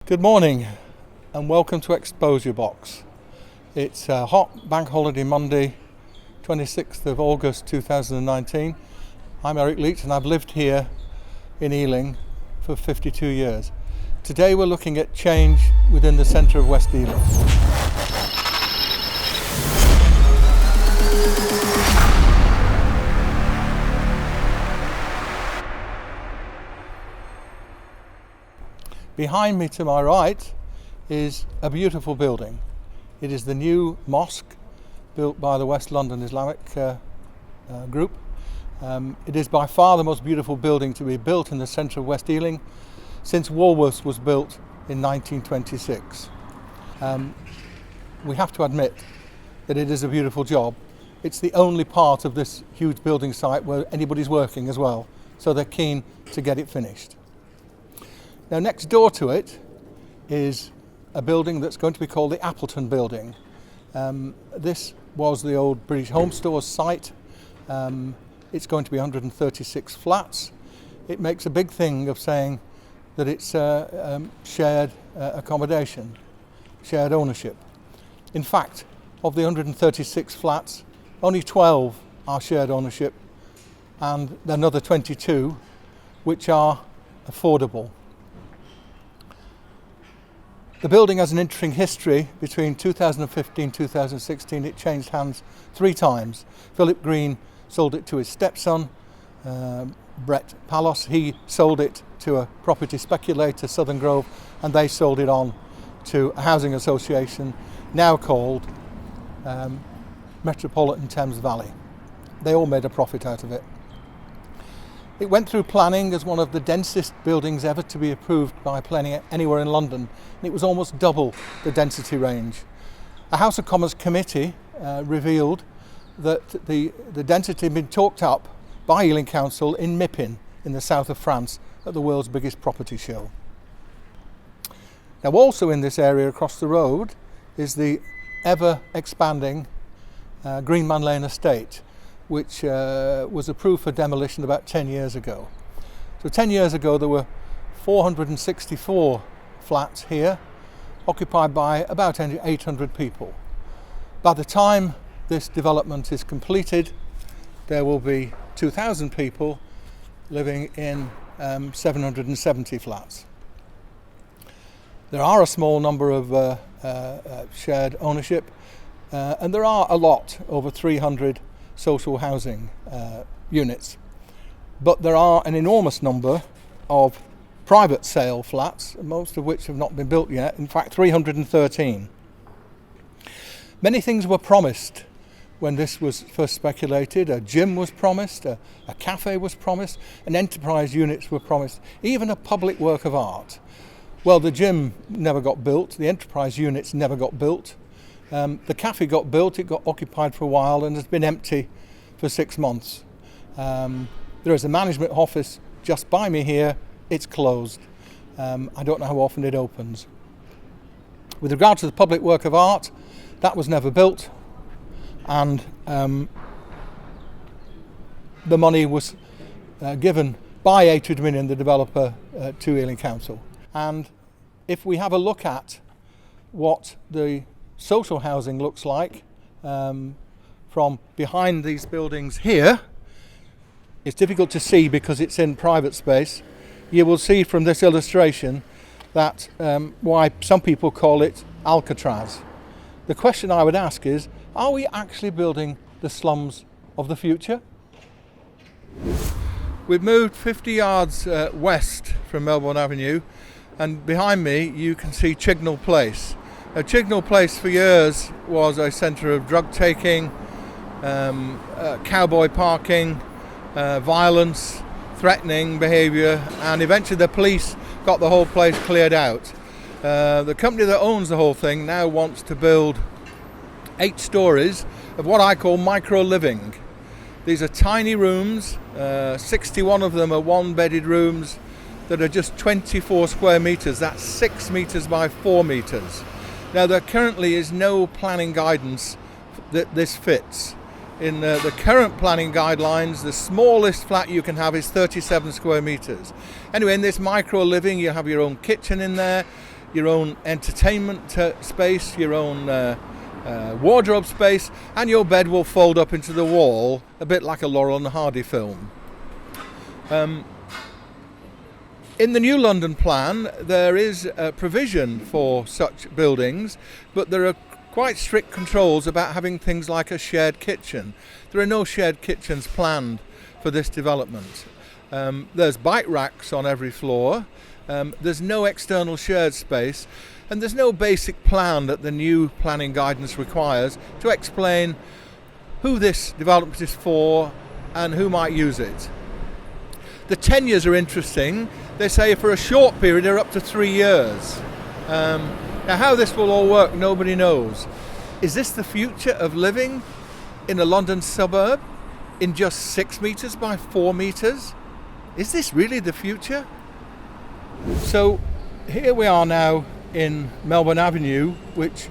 Good morning and welcome to Exposure Box. It's a hot bank holiday Monday, 26th of August 2019. I'm Eric Leach and I've lived here in Ealing for 52 years. Today we're looking at change within the centre of West Ealing. Behind me to my right is a beautiful building. It is the new mosque built by the West London Islamic group. It is by far the most beautiful building to be built in the centre of West Ealing since Woolworths was built in 1926. We have to admit that it is a beautiful job. It's the only part of this huge building site where anybody's working as well, so they're keen to get it finished. Now, next door to it is a building that's going to be called the Appleton Building. This was the old British Home Stores site. It's going to be 136 flats. It makes a big thing of saying that it's shared accommodation, shared ownership. In fact, of the 136 flats, only 12 are shared ownership and another 22 which are affordable. The building has an interesting history. Between 2015 and 2016 it changed hands 3 times. Philip Green sold it to his stepson, Brett Palos. He sold it to a property speculator, Southern Grove, and they sold it on to a housing association now called Metropolitan Thames Valley. They all made a profit out of it. It went through planning as one of the densest buildings ever to be approved by planning anywhere in London, and it was almost double the density range. A House of Commons committee revealed that the density had been talked up by Ealing Council in Mippin in the south of France at the world's biggest property show. Now, also in this area across the road is the ever expanding Greenman Lane estate, which was approved for demolition about 10 years ago. So 10 years ago there were 464 flats here, occupied by about 800 people. By the time this development is completed, there will be 2,000 people living in 770 flats. There are a small number of shared ownership, and there are a lot, over 300 social housing units, but there are an enormous number of private sale flats, most of which have not been built yet. In fact, 313. Many things were promised when this was first speculated. A gym was promised, a cafe was promised, and enterprise units were promised, even a public work of art. Well, the gym never got built, the enterprise units never got built. The cafe got built, it got occupied for a while and has been empty for 6 months. There is a management office just by me here, it's closed. I don't know how often it opens. With regard to the public work of art, that was never built, and the money was given by A2 Dominion, the developer, to Ealing Council. And if we have a look at what the social housing looks like from behind these buildings here, it's difficult to see because it's in private space. You will see from this illustration that why some people call it Alcatraz. The question I would ask is, are we actually building the slums of the future? We've moved 50 yards west from Melbourne Avenue, and behind me you can see Chignall Place. Now, Chignall Place for years was a centre of drug taking, cowboy parking, violence, threatening behaviour, and eventually the police got the whole place cleared out. The company that owns the whole thing now wants to build 8 stories of what I call micro living. These are tiny rooms, 61 of them are 1-bedded rooms that are just 24 square metres, that's 6 metres by 4 metres. Now, there currently is no planning guidance that this fits. In the current planning guidelines, the smallest flat you can have is 37 square metres. Anyway, in this micro living, you have your own kitchen in there, your own entertainment space, your own wardrobe space, and your bed will fold up into the wall, a bit like a Laurel and Hardy film. In the new London plan, there is a provision for such buildings, but there are quite strict controls about having things like a shared kitchen. There are no shared kitchens planned for this development. There's bike racks on every floor. There's no external shared space, and there's no basic plan that the new planning guidance requires to explain who this development is for and who might use it. The tenures are interesting. They say for a short period they're up to 3 years. Now how this will all work, nobody knows. Is this the future of living in a London suburb in just 6 metres by 4 metres? Is this really the future? So here we are now in Melbourne Avenue, which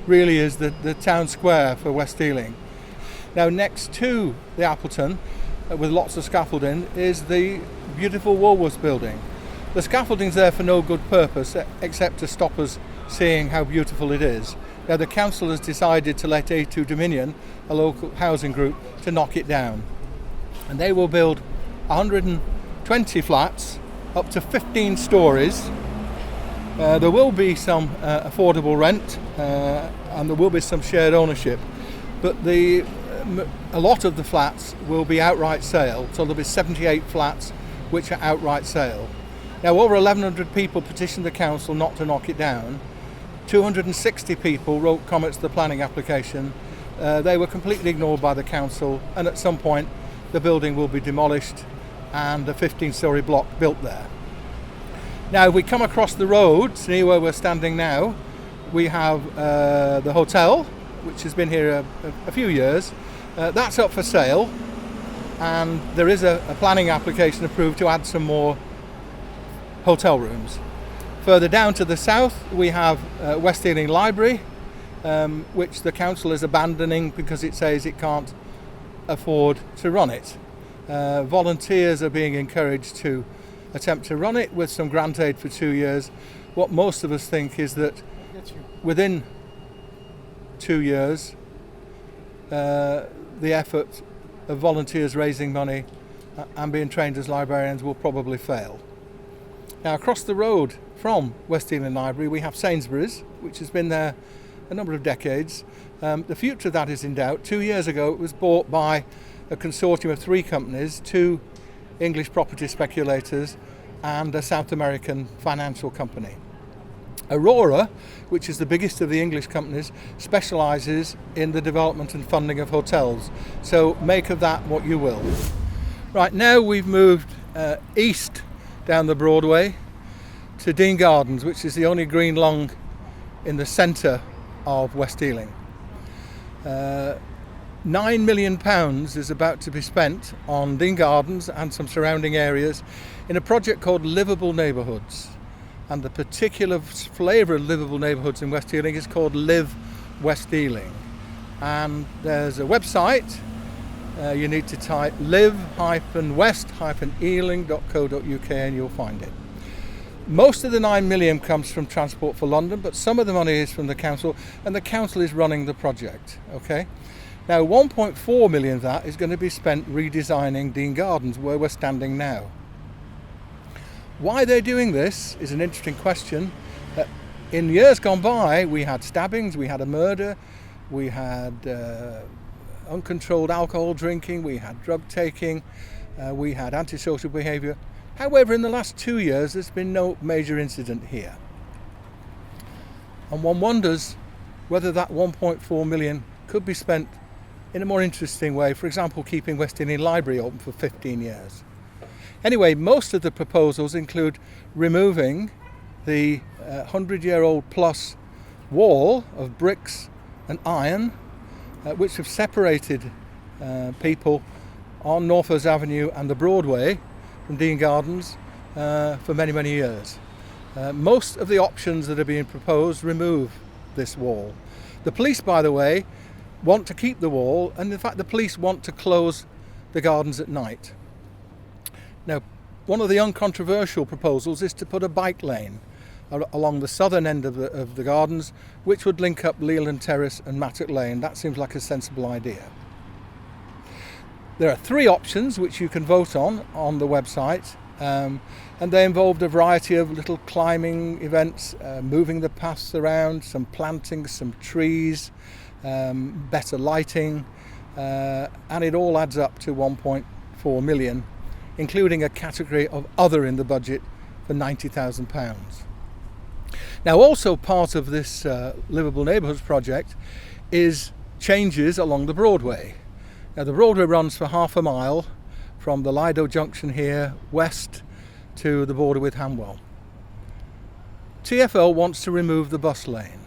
really is the town square for West Ealing. Now next to the Appleton, with lots of scaffolding, is the beautiful Woolworths building. The scaffolding's there for no good purpose except to stop us seeing how beautiful it is. Now the council has decided to let A2 Dominion, a local housing group, to knock it down. And they will build 120 flats up to 15 stories. There will be some affordable rent and there will be some shared ownership, but a lot of the flats will be outright sale, so there'll be 78 flats which are outright sale. Now over 1,100 people petitioned the council not to knock it down. 260 people wrote comments to the planning application. They were completely ignored by the council, and at some point the building will be demolished and a 15-storey block built there. Now if we come across the road, near where we're standing now, we have the hotel, which has been here a few years. That's up for sale, and there is a planning application approved to add some more hotel rooms. Further down to the south we have West Ealing Library, which the council is abandoning because it says it can't afford to run it. Volunteers are being encouraged to attempt to run it with some grant aid for 2 years. What most of us think is that within 2 years the effort of volunteers raising money and being trained as librarians will probably fail. Now across the road from West Ealing Library we have Sainsbury's, which has been there a number of decades. The future of that is in doubt. 2 years ago it was bought by a consortium of 3 companies, 2 English property speculators and a South American financial company. Aurora, which is the biggest of the English companies, specialises in the development and funding of hotels. So make of that what you will. Right, now we've moved east down the Broadway to Dean Gardens, which is the only green lung in the centre of West Ealing. £9 million is about to be spent on Dean Gardens and some surrounding areas in a project called Livable Neighbourhoods. And the particular flavour of livable neighbourhoods in West Ealing is called Live West Ealing. And there's a website. You need to type live-west-ealing.co.uk and you'll find it. Most of the 9 million comes from Transport for London, but some of the money is from the council, and the council is running the project. Okay. Now 1.4 million of that is going to be spent redesigning Dean Gardens, where we're standing now. Why they're doing this is an interesting question. In years gone by, we had stabbings, we had a murder, we had uncontrolled alcohol drinking, we had drug taking, we had antisocial behaviour. However, in the last 2 years, there's been no major incident here. And one wonders whether that 1.4 million could be spent in a more interesting way, for example, keeping West Ealing Library open for 15 years. Anyway, most of the proposals include removing the 100-year-old plus wall of bricks and iron, which have separated people on Northwest Avenue and the Broadway from Dean Gardens for many, many years. Most of the options that are being proposed remove this wall. The police, by the way, want to keep the wall, and in fact the police want to close the gardens at night. Now, one of the uncontroversial proposals is to put a bike lane along the southern end of the gardens, which would link up Leland Terrace and Mattock Lane. That seems like a sensible idea. There are 3 options which you can vote on the website, and they involved a variety of little climbing events, moving the paths around, some planting, some trees, better lighting, and it all adds up to 1.4 million, including a category of other in the budget for £90,000. Now, also part of this Livable Neighbourhoods project is changes along the Broadway. Now, the Broadway runs for half a mile from the Lido junction here west to the border with Hanwell. TfL wants to remove the bus lane.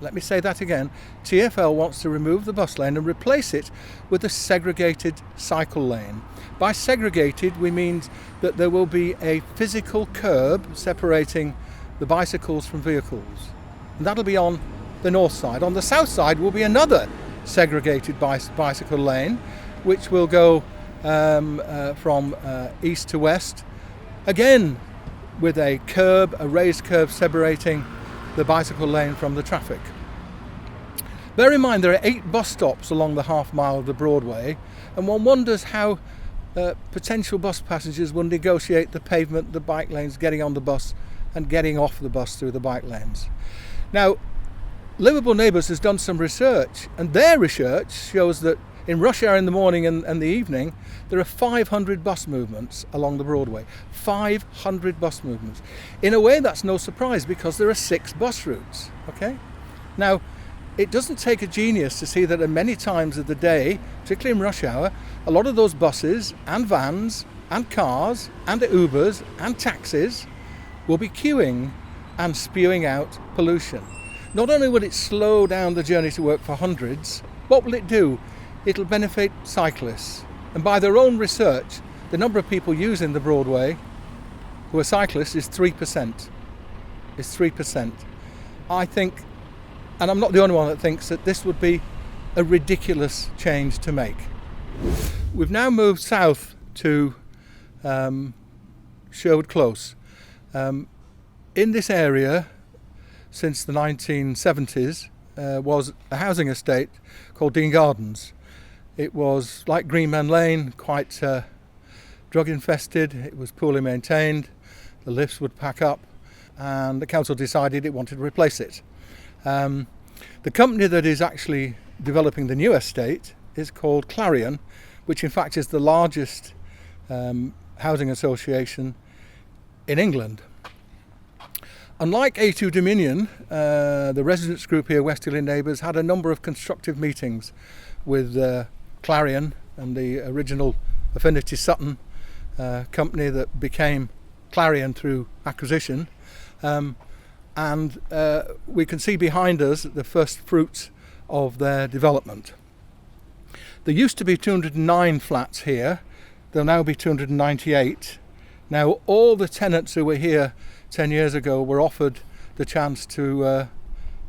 Let me say that again. TfL wants to remove the bus lane and replace it with a segregated cycle lane. By segregated, we mean that there will be a physical curb separating the bicycles from vehicles. And that'll be on the north side. On the south side will be another segregated bicycle lane, which will go from east to west, again with a raised curb separating the bicycle lane from the traffic. Bear in mind there are 8 bus stops along the half mile of the Broadway, and one wonders how potential bus passengers will negotiate the pavement, the bike lanes, getting on the bus and getting off the bus through the bike lanes. Now, Livable Neighbours has done some research, and their research shows that in rush hour in the morning and the evening, there are 500 bus movements along the Broadway. 500 bus movements. In a way, that's no surprise because there are 6 bus routes. Okay? Now, it doesn't take a genius to see that at many times of the day, particularly in rush hour, a lot of those buses and vans and cars and Ubers and taxis will be queuing and spewing out pollution. Not only will it slow down the journey to work for hundreds, what will it do? It'll benefit cyclists. And by their own research, the number of people using the Broadway who are cyclists is 3%. It's 3%. I think, and I'm not the only one that thinks, that this would be a ridiculous change to make. We've now moved south to Sherwood Close. In this area, since the 1970s, was a housing estate called Dean Gardens. It was like Greenman Lane, quite drug infested. It was poorly maintained. The lifts would pack up, and the council decided it wanted to replace it. The company that is actually developing the new estate is called Clarion, which in fact is the largest housing association in England. Unlike A2 Dominion, the residents group here, West Ealing Neighbours, had a number of constructive meetings with Clarion and the original Affinity Sutton company that became Clarion through acquisition. And we can see behind us the first fruits of their development. There used to be 209 flats here. There'll now be 298. Now, all the tenants who were here 10 years ago were offered the chance to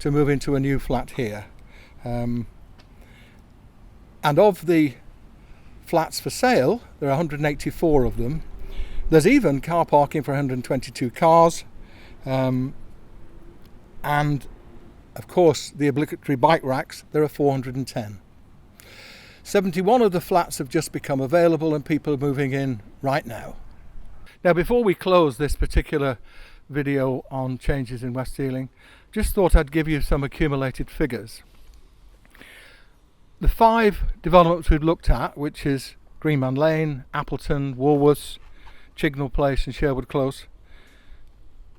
move into a new flat here. And of the flats for sale, there are 184 of them. There's even car parking for 122 cars. And of course, the obligatory bike racks, there are 410. 71 of the flats have just become available and people are moving in right now. Now, before we close this particular video on changes in West Ealing, just thought I'd give you some accumulated figures. The 5 developments we've looked at, which is Greenman Lane, Appleton, Woolworths, Chignell Place and Sherwood Close,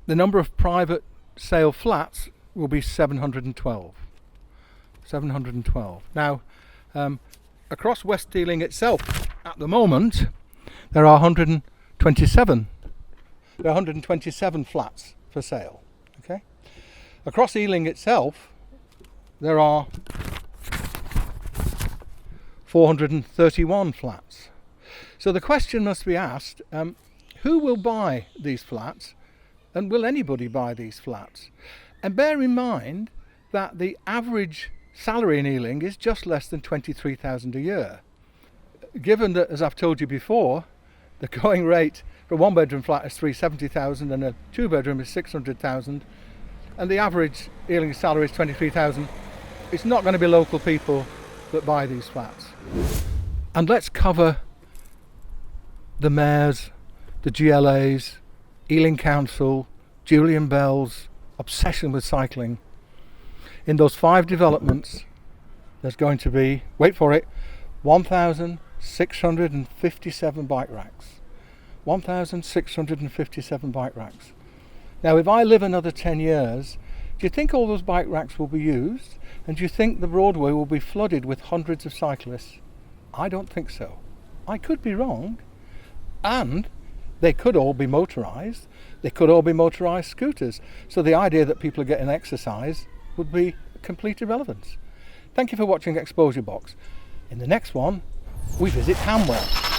the number of private sale flats will be 712. 712. Now, across West Ealing itself, at the moment, there are 127. There are 127 flats for sale. Okay. Across Ealing itself, there are 431 flats. So the question must be asked: who will buy these flats, and will anybody buy these flats? And bear in mind that the average salary in Ealing is just less than 23,000 a year. Given that, as I've told you before, The going rate for a one-bedroom flat is 370,000 and a two-bedroom is 600,000, and the average Ealing salary is 23,000. It's not going to be local people that buy these flats. And let's cover the mayors, the GLAs, Ealing Council, Julian Bell's obsession with cycling. In those 5 developments, there's going to be, wait for it, 1,657 bike racks. 1,657 bike racks. Now, if I live another 10 years, do you think all those bike racks will be used? And do you think the Broadway will be flooded with hundreds of cyclists? I don't think so. I could be wrong. And they could all be motorised. They could all be motorised scooters. So the idea that people are getting exercise would be complete irrelevance. Thank you for watching Exposure Box. In the next one, we visit Hanwell.